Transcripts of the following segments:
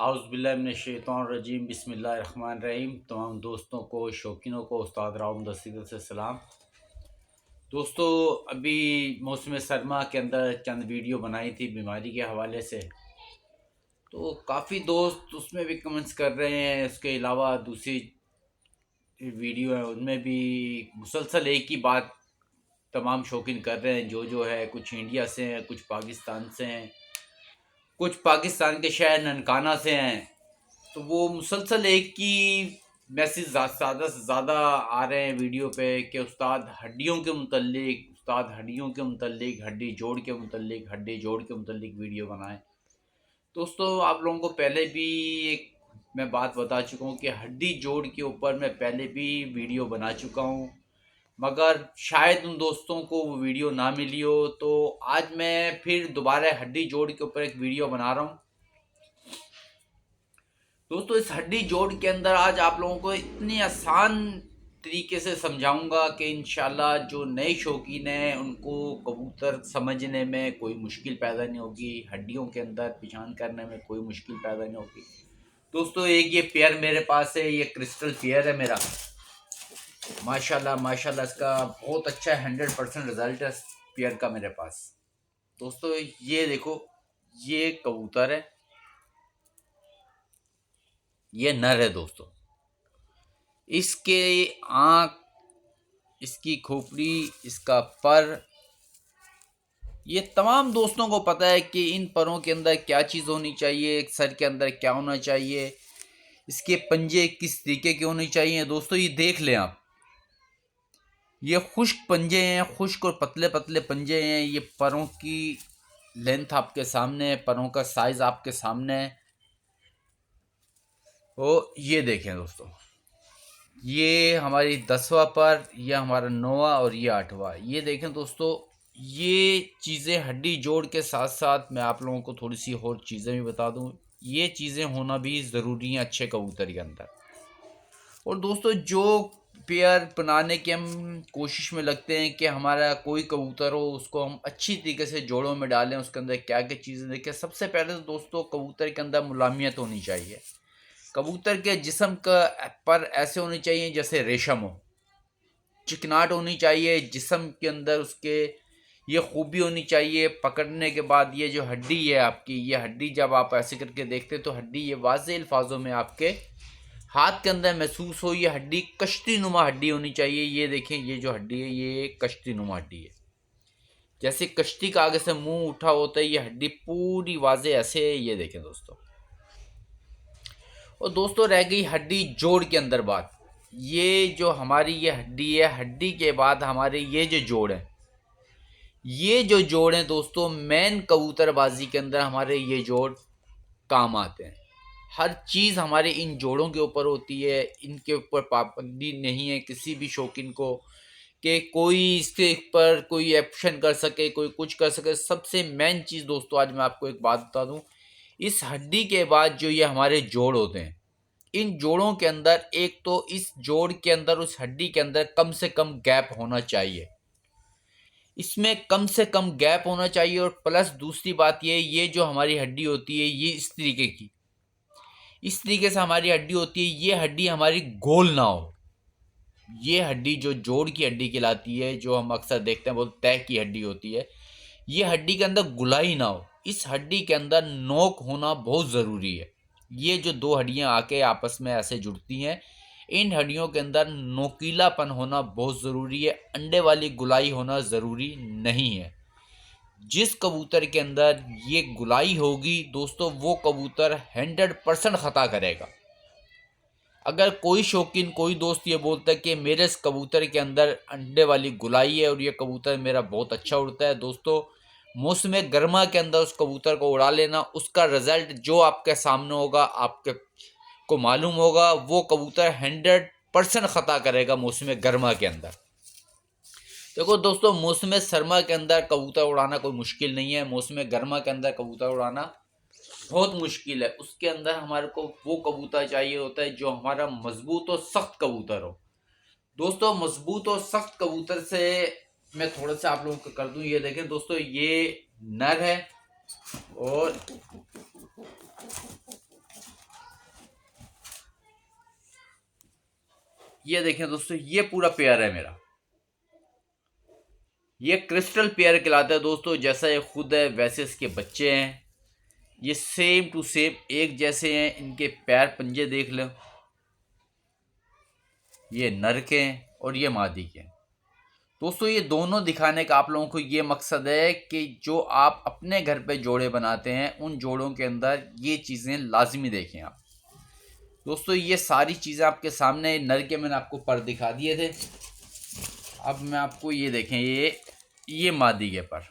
आउज़ुबिल्लाहिमिनश्शैतानिर्रजीम बिस्मिल्लाहिर्रहमानिर्रहीम। तमाम दोस्तों को, शौकीनों को उस्ताद राउम दसीदत से सलाम। दोस्तों, अभी मौसम सरमा के अंदर चंद वीडियो बनाई थी बीमारी के हवाले से, तो काफ़ी दोस्त उसमें भी कमेंट्स कर रहे हैं। इसके अलावा दूसरी वीडियो है उनमें भी मुसलसल एक ही बात तमाम शौकीन कर रहे हैं। जो है कुछ इंडिया से हैं, कुछ पाकिस्तान से हैं, कुछ पाकिस्तान के शहर ननकाना से हैं। तो वो मुसलसल एक ही मैसेज ज़्यादा से ज़्यादा आ रहे हैं वीडियो पे कि उस्ताद हड्डियों के मुतल्लिक, उस्ताद हड्डियों के मुतल्लिक, हड्डी जोड़ के मुतल्लिक, हड्डी जोड़ के मुतल्लिक वीडियो बनाएं। दोस्तों, आप लोगों को पहले भी एक मैं बात बता चुका हूँ कि हड्डी जोड़ के ऊपर मैं पहले भी वीडियो बना चुका हूँ, मगर शायद उन दोस्तों को वो वीडियो ना मिली हो। तो आज मैं फिर दोबारा हड्डी जोड़ के ऊपर एक वीडियो बना रहा हूँ। दोस्तों, इस हड्डी जोड़ के अंदर आज आप लोगों को इतनी आसान तरीके से समझाऊंगा कि इंशाल्लाह जो नए शौकीन हैं उनको कबूतर समझने में कोई मुश्किल पैदा नहीं होगी, हड्डियों के अंदर पहचान करने में कोई मुश्किल पैदा नहीं होगी। दोस्तों, एक ये पेयर मेरे पास है, ये क्रिस्टल पेयर है मेरा। माशाल्लाह माशाल्लाह, इसका बहुत अच्छा 100% रिजल्ट है इस पेयर का मेरे पास। दोस्तों, ये देखो, ये कबूतर है, ये नर है। दोस्तों, इसके आँख, इसकी खोपड़ी, इसका पर, ये तमाम दोस्तों को पता है कि इन परों के अंदर क्या चीज़ होनी चाहिए, सर के अंदर क्या होना चाहिए, इसके पंजे किस तरीके के होने चाहिए। दोस्तों, ये देख लें आप, ये खुश्क पंजे हैं, खुश्क और पतले पतले पंजे हैं। ये परों की लेंथ आपके सामने है, परों का साइज़ आपके सामने है। तो ये देखें दोस्तों, ये हमारी 10वां पर, यह हमारा 9वां और ये 8वां। ये देखें दोस्तों, ये चीज़ें हड्डी जोड़ के साथ साथ मैं आप लोगों को थोड़ी सी और चीज़ें भी बता दूं। ये चीज़ें होना भी ज़रूरी हैं अच्छे कबूतर के अंदर। और दोस्तों, जो पेयर बनाने की हम कोशिश में लगते हैं कि हमारा कोई कबूतर हो उसको हम अच्छी तरीके से जोड़ों में डालें, उसके अंदर क्या क्या चीज़ें देखें। सबसे पहले तो दोस्तों, कबूतर के अंदर मुलायमियत होनी चाहिए। कबूतर के जिस्म का पर ऐसे होने चाहिए जैसे रेशम हो, चिकनाहट होनी चाहिए जिस्म के अंदर उसके। ये खूबी होनी चाहिए पकड़ने के बाद, ये जो हड्डी है आपकी, ये हड्डी जब आप ऐसे करके देखते तो हड्डी ये वाज़ेह अल्फाजों में आपके हाथ के अंदर महसूस हो। ये हड्डी कश्ती नुमा हड्डी होनी चाहिए। ये देखें, ये जो हड्डी है ये कश्ती नुमा हड्डी है, जैसे कश्ती का आगे से मुंह उठा होता है, ये हड्डी पूरी वाज़ेह ऐसे है। ये देखें दोस्तों। और दोस्तों, रह गई हड्डी जोड़ के अंदर बात। ये जो हमारी ये हड्डी है, हड्डी के बाद हमारे ये जो जोड़ है, ये जो जोड़ हैं दोस्तों, मेन कबूतरबाजी के अंदर हमारे ये जोड़ काम आते हैं। हर चीज़ हमारे इन जोड़ों के ऊपर होती है। इनके ऊपर पाबंदी नहीं है किसी भी शौकीन को कि कोई इसके ऊपर कोई एक्शन कर सके, कोई कुछ कर सके। सबसे मेन चीज़ दोस्तों, आज मैं आपको एक बात बता दूं, इस हड्डी के बाद जो ये हमारे जोड़ होते हैं, इन जोड़ों के अंदर एक तो इस जोड़ के अंदर, उस हड्डी के अंदर कम से कम गैप होना चाहिए। इसमें कम से कम गैप होना चाहिए। और प्लस दूसरी बात ये जो हमारी हड्डी होती है ये इस तरीके की, इस तरीके से हमारी हड्डी होती है। ये हड्डी हमारी गोल ना हो। ये हड्डी जो जोड़ की हड्डी कहलाती है, जो हम अक्सर देखते हैं बहुत तय की हड्डी होती है, ये हड्डी के अंदर गुलाई ना हो। इस हड्डी के अंदर नोक होना बहुत ज़रूरी है। ये जो दो हड्डियां आके आपस में ऐसे जुड़ती हैं, इन हड्डियों के अंदर नोकीलापन होना बहुत ज़रूरी है। अंडे वाली गुलाई होना ज़रूरी नहीं है। जिस कबूतर के अंदर ये गुलाई होगी दोस्तों, वो कबूतर 100% ख़ता करेगा। अगर कोई शौकीन, कोई दोस्त ये बोलता है कि मेरे इस कबूतर के अंदर अंडे वाली गुलाई है और ये कबूतर मेरा बहुत अच्छा उड़ता है, दोस्तों मौसम गर्मा के अंदर उस कबूतर को उड़ा लेना। उसका रिजल्ट जो आपके सामने होगा, आपके को मालूम होगा, वो कबूतर 100% ख़ता करेगा मौसम गर्मा के अंदर। देखो दोस्तों, मौसम सरमा के अंदर कबूतर उड़ाना कोई मुश्किल नहीं है। मौसम गर्मा के अंदर कबूतर उड़ाना बहुत मुश्किल है। उसके अंदर हमारे को वो कबूतर चाहिए होता है जो हमारा मजबूत और सख्त कबूतर हो। दोस्तों, मजबूत और सख्त कबूतर से मैं थोड़ा सा आप लोगों को कर दूं। ये देखें दोस्तों, ये नर है और ये देखें दोस्तों, ये पूरा पेयर है मेरा। ये क्रिस्टल पेयर कहलाता है दोस्तों। जैसा ये खुद है वैसे इसके बच्चे हैं। ये सेम टू सेम एक जैसे हैं। इनके पैर पंजे देख लो, ये नर के हैं और ये मादी के हैं। दोस्तों ये दोनों दिखाने का आप लोगों को ये मकसद है कि जो आप अपने घर पे जोड़े बनाते हैं उन जोड़ों के अंदर ये चीज़ें लाजमी देखें आप। दोस्तों ये सारी चीज़ें आपके सामने, नर के मैंने आपको पर दिखा दिए थे। अब मैं आपको ये देखें, ये मादी के पर,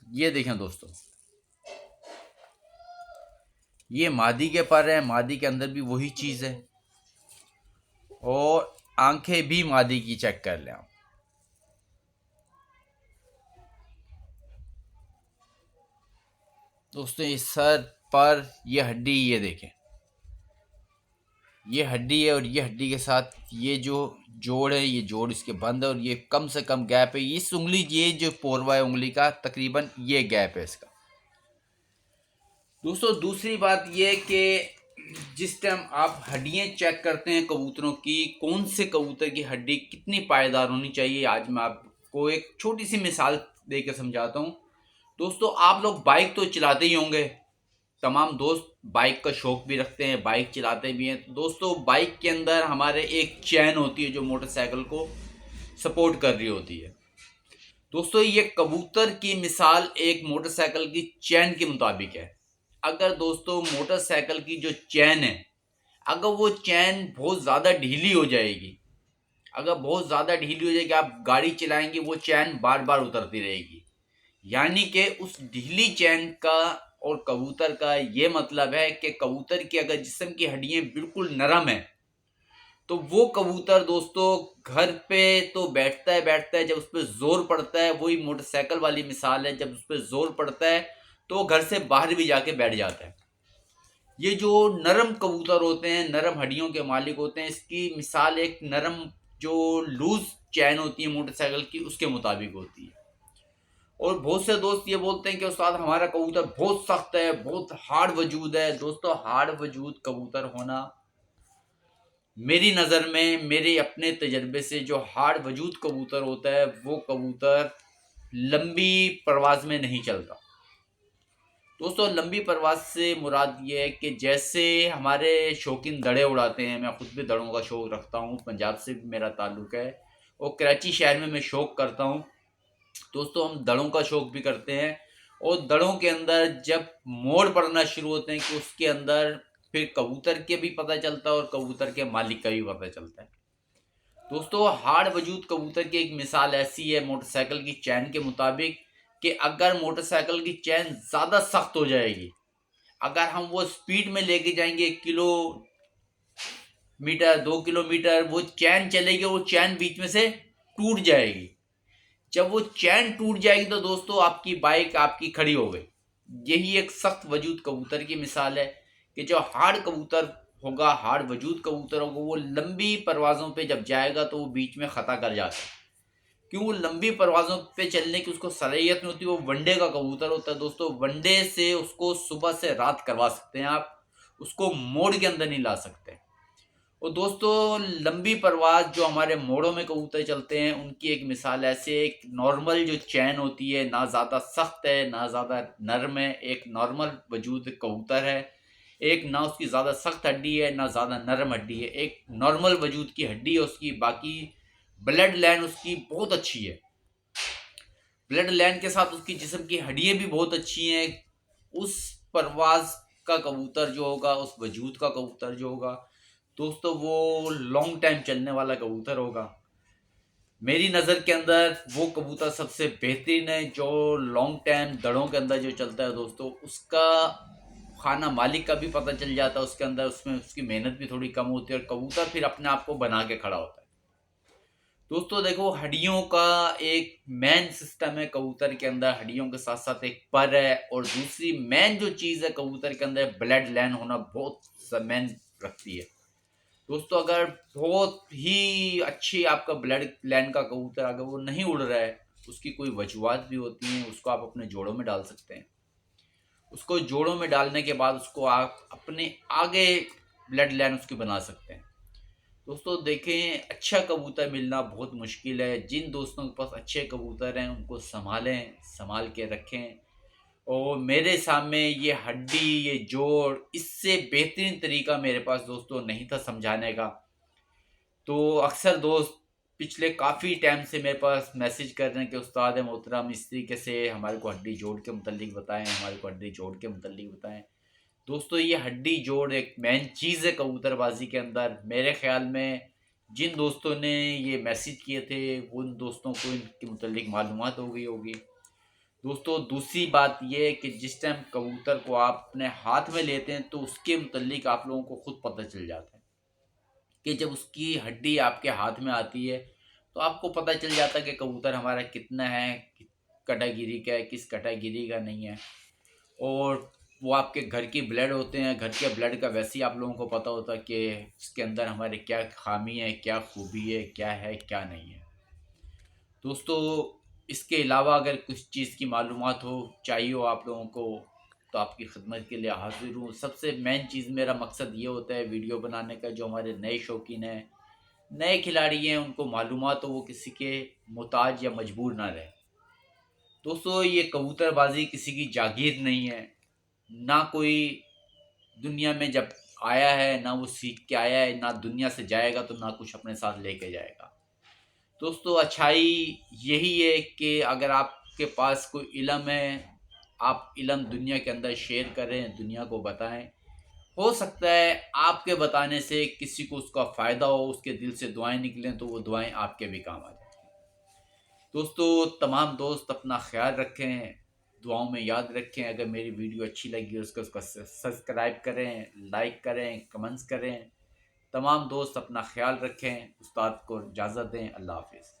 ये देखें दोस्तों, ये मादी के पर है। मादी के अंदर भी वही चीज़ है और आंखें भी मादी की चेक कर लें आप। दोस्तों ये सर पर ये हड्डी, ये देखें, ये हड्डी है और ये हड्डी के साथ ये जो जोड़ है, ये जोड़ इसके बंद है और ये कम से कम गैप है। इस उंगली, ये जो पोरवा है उंगली का, तकरीबन ये गैप है इसका। दोस्तों दूसरी बात ये कि जिस टाइम आप हड्डियां चेक करते हैं कबूतरों की, कौन से कबूतर की हड्डी कितनी पायदार होनी चाहिए, आज मैं आपको एक छोटी सी मिसाल देकर समझाता हूँ। दोस्तों आप लोग बाइक तो चलाते ही होंगे, तमाम दोस्त बाइक का शौक भी रखते हैं, बाइक चलाते भी हैं। तो दोस्तों बाइक के अंदर हमारे एक चैन होती है जो मोटरसाइकिल को सपोर्ट कर रही होती है। दोस्तों ये कबूतर की मिसाल एक मोटरसाइकिल की चैन के मुताबिक है। अगर दोस्तों मोटरसाइकिल की जो चैन है, अगर वो चैन बहुत ज़्यादा ढीली हो जाएगी, अगर बहुत ज़्यादा ढीली हो जाएगी, आप गाड़ी चलाएंगे वो चैन बार बार उतरती रहेगी। यानी कि उस ढीली चैन का और कबूतर का ये मतलब है कि कबूतर की अगर जिस्म की हड्डियां बिल्कुल नरम है तो वो कबूतर दोस्तों घर पे तो बैठता है, जब उस पर जोर पड़ता है, वही मोटरसाइकिल वाली मिसाल है, जब उस पर जोर पड़ता है तो घर से बाहर भी जाके बैठ जाता है। ये जो नरम कबूतर होते हैं, नरम हड्डियों के मालिक होते हैं, इसकी मिसाल एक नरम जो लूज चैन होती है मोटरसाइकिल की उसके मुताबिक होती है। और बहुत से दोस्त ये बोलते हैं कि उस्ताद हमारा कबूतर बहुत सख्त है, बहुत हार्ड वजूद है। दोस्तों हार्ड वजूद कबूतर होना, मेरी नज़र में, मेरे अपने तजर्बे से, जो हार्ड वजूद कबूतर होता है वो कबूतर लंबी परवाज़ में नहीं चलता। दोस्तों लंबी परवाज़ से मुराद ये है कि जैसे हमारे शौकीन दड़े उड़ाते हैं, मैं ख़ुद भी दड़ों का शौक़ रखता हूँ, पंजाब से भी मेरा ताल्लुक़ है और कराची शहर में मैं शौक़ करता हूँ। दोस्तों हम दड़ों का शौक़ भी करते हैं और दड़ों के अंदर जब मोड़ पड़ना शुरू होते हैं कि उसके अंदर फिर कबूतर के भी पता चलता है और कबूतर के मालिक का भी पता चलता है। दोस्तों हार्ड वजूद कबूतर की एक मिसाल ऐसी है मोटरसाइकिल की चैन के मुताबिक कि अगर मोटरसाइकिल की चैन ज़्यादा सख्त हो जाएगी, अगर हम वो स्पीड में लेके जाएंगे 1 किलोमीटर 2 किलोमीटर, वो चैन चलेगी, वो चैन बीच में से टूट जाएगी। जब वो चैन टूट जाएगी तो दोस्तों आपकी बाइक आपकी खड़ी हो गई। यही एक सख्त वजूद कबूतर की मिसाल है कि जो हार्ड कबूतर होगा, हार्ड वजूद कबूतर होगा, वो लंबी परवाज़ों पे जब जाएगा तो वो बीच में ख़ता कर जाता है। क्यों? वो लंबी परवाज़ों पे चलने की उसको सलाहियत नहीं होती। वो वनडे का कबूतर होता है दोस्तों। वनडे से उसको सुबह से रात करवा सकते हैं आप, उसको मोड़ के अंदर नहीं ला सकते। और दोस्तों लंबी परवाज़ जो हमारे मोड़ों में कबूतर चलते हैं उनकी एक मिसाल ऐसे, एक नॉर्मल जो चैन होती है, ना ज़्यादा सख्त है ना ज़्यादा नरम है, एक नॉर्मल वजूद कबूतर है। एक ना उसकी ज़्यादा सख्त हड्डी है ना ज़्यादा नरम हड्डी है, एक नॉर्मल वजूद की हड्डी है उसकी। बाकी ब्लड लाइन उसकी बहुत अच्छी है, ब्लड लाइन के साथ उसकी जिस्म की हड्डियाँ भी बहुत अच्छी हैं। उस परवाज़ का कबूतर जो होगा, उस वजूद का कबूतर जो होगा दोस्तों, वो लॉन्ग टाइम चलने वाला कबूतर होगा। मेरी नज़र के अंदर वो कबूतर सबसे बेहतरीन है जो लॉन्ग टाइम दड़ों के अंदर जो चलता है दोस्तों। उसका खाना मालिक का भी पता चल जाता है उसके अंदर, उसमें उसकी मेहनत भी थोड़ी कम होती है और कबूतर फिर अपने आप को बना के खड़ा होता है। दोस्तों देखो हड्डियों का एक मेन सिस्टम है कबूतर के अंदर, हड्डियों के साथ साथ एक पर है और दूसरी मेन जो चीज़ है कबूतर के अंदर, ब्लड लाइन होना बहुत मेन रखती है। दोस्तों अगर बहुत ही अच्छी आपका ब्लड लाइन का कबूतर अगर वो नहीं उड़ रहा है, उसकी कोई वजूहत भी होती हैं, उसको आप अपने जोड़ों में डाल सकते हैं। उसको जोड़ों में डालने के बाद उसको आप अपने आगे ब्लड लाइन उसकी बना सकते हैं। दोस्तों देखें, अच्छा कबूतर मिलना बहुत मुश्किल है। जिन दोस्तों के पास अच्छे कबूतर हैं उनको संभालें, संभाल के रखें। और मेरे सामने ये हड्डी, ये जोड़, इससे बेहतरीन तरीका मेरे पास दोस्तों नहीं था समझाने का। तो अक्सर दोस्त पिछले काफ़ी टाइम से मेरे पास मैसेज कर रहे हैं कि उस्ताद मोहतरम इस तरीके से हमारे को हड्डी जोड़ के मुतल्लिक बताएं, हमारे को हड्डी जोड़ के मुतल्लिक बताएं। दोस्तों ये हड्डी जोड़ एक मेन चीज़ है कबूतरबाजी के अंदर। मेरे ख्याल में जिन दोस्तों ने ये मैसेज किए थे उन दोस्तों को इनके मुतल्लिक मालूमात हो गई होगी। दोस्तों दूसरी बात ये है कि जिस टाइम कबूतर को आप अपने हाथ में लेते हैं तो उसके मुतल्लिक आप लोगों को खुद पता चल जाता है कि जब उसकी हड्डी आपके हाथ में आती है तो आपको पता चल जाता है कि कबूतर हमारा कितना है, कैटेगरी का है, किस कैटेगरी का नहीं है। और वो आपके घर की ब्लड होते हैं, घर के ब्लड का वैसे ही आप लोगों को पता होता है कि इसके अंदर हमारे क्या खामी है, क्या खूबी है, क्या नहीं है। दोस्तों इसके अलावा अगर कुछ चीज़ की मालूमात हो, चाहिए हो आप लोगों को, तो आपकी खिदमत के लिए हाजिर हूँ। सबसे मेन चीज़ मेरा मकसद ये होता है वीडियो बनाने का, जो हमारे नए शौकीन हैं, नए खिलाड़ी हैं, उनको मालूमात हो, वो किसी के मोहताज या मजबूर ना रहे। दोस्तों ये कबूतरबाजी किसी की जागीर नहीं है, ना कोई दुनिया में जब आया है ना वो सीख के आया है, ना दुनिया से जाएगा तो ना कुछ अपने साथ लेके जाएगा। दोस्तों अच्छाई यही है कि अगर आपके पास कोई इल्म है, आप इल्म दुनिया के अंदर शेयर करें, दुनिया को बताएं। हो सकता है आपके बताने से किसी को उसका फ़ायदा हो, उसके दिल से दुआएं निकलें तो वो दुआएं आपके भी काम आ जाए। दोस्तों तमाम दोस्त अपना ख्याल रखें, दुआओं में याद रखें। अगर मेरी वीडियो अच्छी लगी उसको सब्सक्राइब करें, लाइक करें, कमेंट्स करें। तमाम दोस्त अपना ख्याल रखें। उस्ताद को इजाज़त दें। अल्लाह हाफिज़।